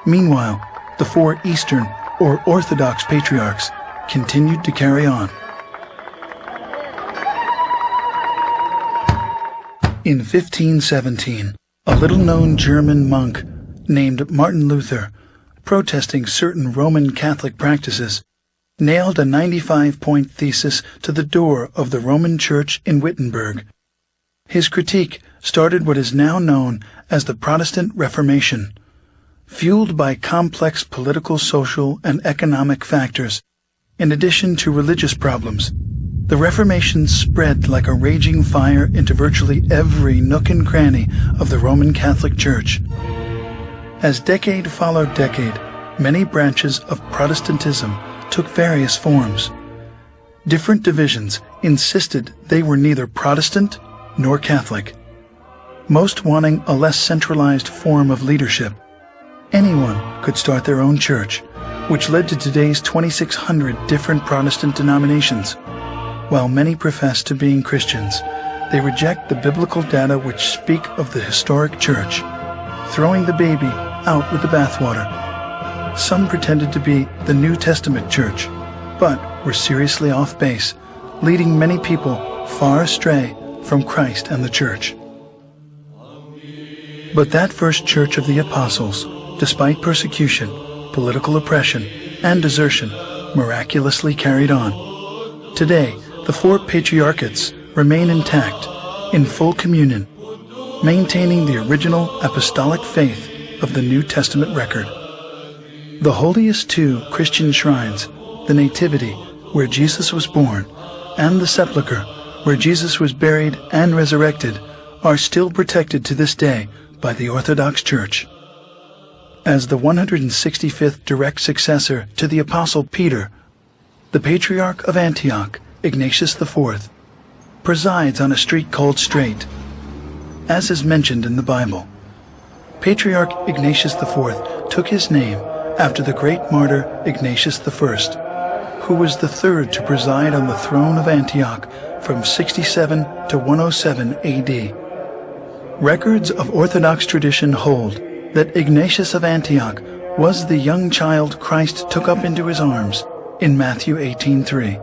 Meanwhile, the four Eastern or Orthodox patriarchs continued to carry on. In 1517, a little-known German monk named Martin Luther, protesting certain Roman Catholic practices, nailed a 95-point thesis to the door of the Roman Church in Wittenberg. His critique started what is now known as the Protestant Reformation. Fueled by complex political, social, and economic factors, in addition to religious problems, the Reformation spread like a raging fire into virtually every nook and cranny of the Roman Catholic Church. As decade followed decade, many branches of Protestantism took various forms. Different divisions insisted they were neither Protestant nor Catholic, most wanting a less centralized form of leadership. Anyone could start their own church, which led to today's 2,600 different Protestant denominations. While many profess to being Christians, they reject the biblical data which speak of the historic church, throwing the baby out with the bathwater. Some pretended to be the New Testament church, but were seriously off base, leading many people far astray from Christ and the church. But that first church of the apostles, despite persecution, political oppression, and desertion, miraculously carried on. Today, the four patriarchates remain intact, in full communion, maintaining the original apostolic faith of the New Testament record. The holiest two Christian shrines, the Nativity, where Jesus was born, and the Sepulchre, where Jesus was buried and resurrected, are still protected to this day by the Orthodox Church. As the 165th direct successor to the Apostle Peter, the Patriarch of Antioch, Ignatius IV, presides on a street called Straight, as is mentioned in the Bible. Patriarch Ignatius IV took his name after the great martyr Ignatius I, who was the third to preside on the throne of Antioch from 67 to 107 AD. Records of Orthodox tradition hold that Ignatius of Antioch was the young child Christ took up into his arms in Matthew 18:3.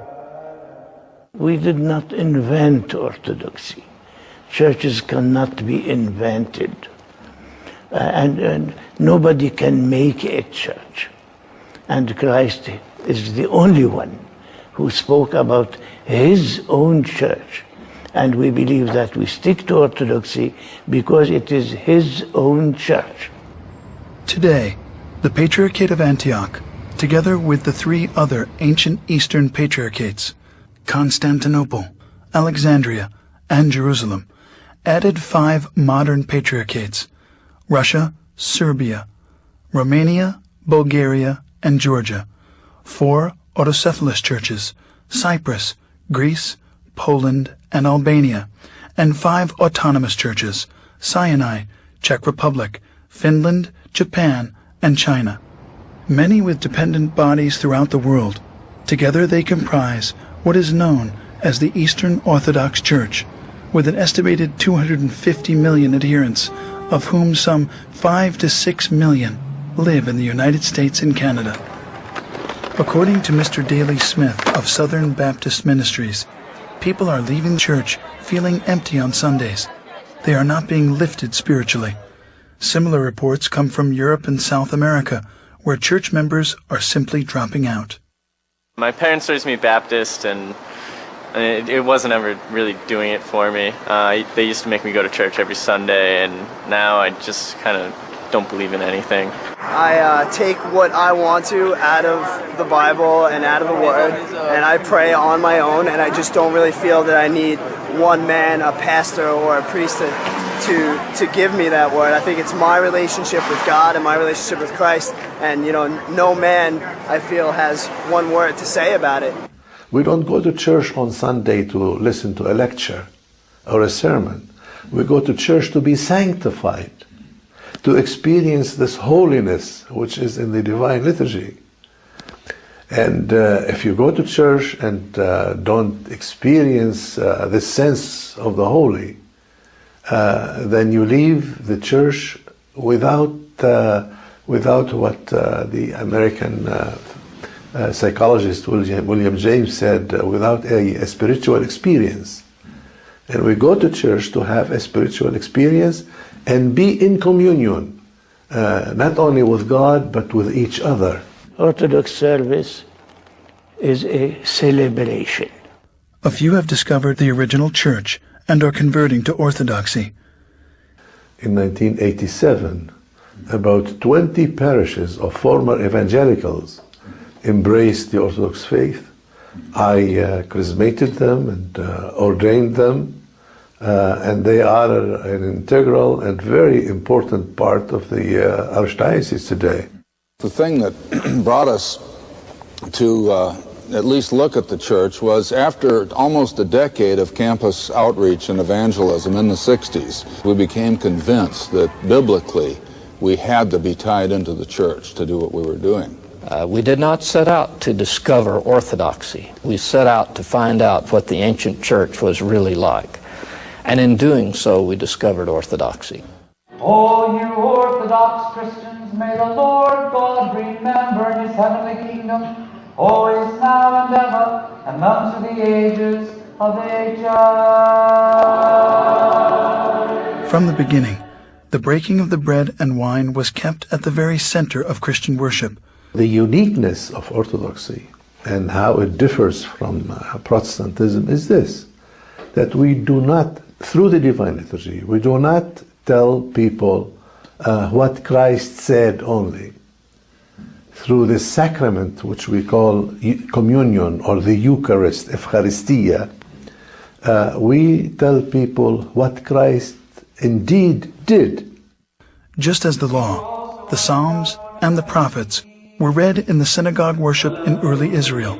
We did not invent Orthodoxy. Churches cannot be invented. And nobody can make a church. And Christ is the only one who spoke about his own church. And we believe that we stick to Orthodoxy because it is his own church. Today, the Patriarchate of Antioch, together with the three other ancient Eastern Patriarchates, Constantinople, Alexandria, and Jerusalem, added 5 modern patriarchates: Russia, Serbia, Romania, Bulgaria, and Georgia, 4 autocephalous churches, Cyprus, Greece, Poland, and Albania, and 5 autonomous churches, Sinai, Czech Republic, Finland, Japan, and China. Many with dependent bodies throughout the world. Together they comprise what is known as the Eastern Orthodox Church, with an estimated 250 million adherents, of whom some 5 to 6 million live in the United States and Canada. According to Mr. Daley Smith of Southern Baptist Ministries, people are leaving church feeling empty on Sundays. They are not being lifted spiritually. Similar reports come from Europe and South America, where church members are simply dropping out. My parents raised me Baptist, and it wasn't ever really doing it for me. They used to make me go to church every Sunday, and now I just kind of don't believe in anything. I take what I want to out of the Bible and out of the Word, and I pray on my own, and I just don't really feel that I need one man, a pastor or a priest to give me that word. I think it's my relationship with God and my relationship with Christ, and no man, I feel, has one word to say about it. We don't go to church on Sunday to listen to a lecture or a sermon. We go to church to be sanctified, to experience this holiness which is in the divine liturgy. And if you go to church and don't experience this sense of the holy, then you leave the church without without what the American psychologist William James said, without a spiritual experience. And we go to church to have a spiritual experience and be in communion, not only with God, but with each other. Orthodox service is a celebration. A few have discovered the original church and are converting to Orthodoxy. In 1987, about 20 parishes of former evangelicals embraced the Orthodox faith. I chrismated them and ordained them, and they are an integral and very important part of the Archdiocese today. The thing that brought us to at least look at the church was after almost a decade of campus outreach and evangelism in the 60s, we became convinced that biblically we had to be tied into the church to do what we were doing. We did not set out to discover orthodoxy. We set out to find out what the ancient church was really like. And in doing so, we discovered orthodoxy. O you Orthodox Christians, may the Lord God remember His heavenly kingdom, always now and ever, and unto the ages of ages. From the beginning, the breaking of the bread and wine was kept at the very center of Christian worship. The uniqueness of Orthodoxy and how it differs from Protestantism is this, that we do not, through the Divine Liturgy, we do not tell people what Christ said only. Through the sacrament, which we call communion or the Eucharist, Eucharistia, we tell people what Christ indeed did. Just as the law, the Psalms, and the prophets were read in the synagogue worship in early Israel,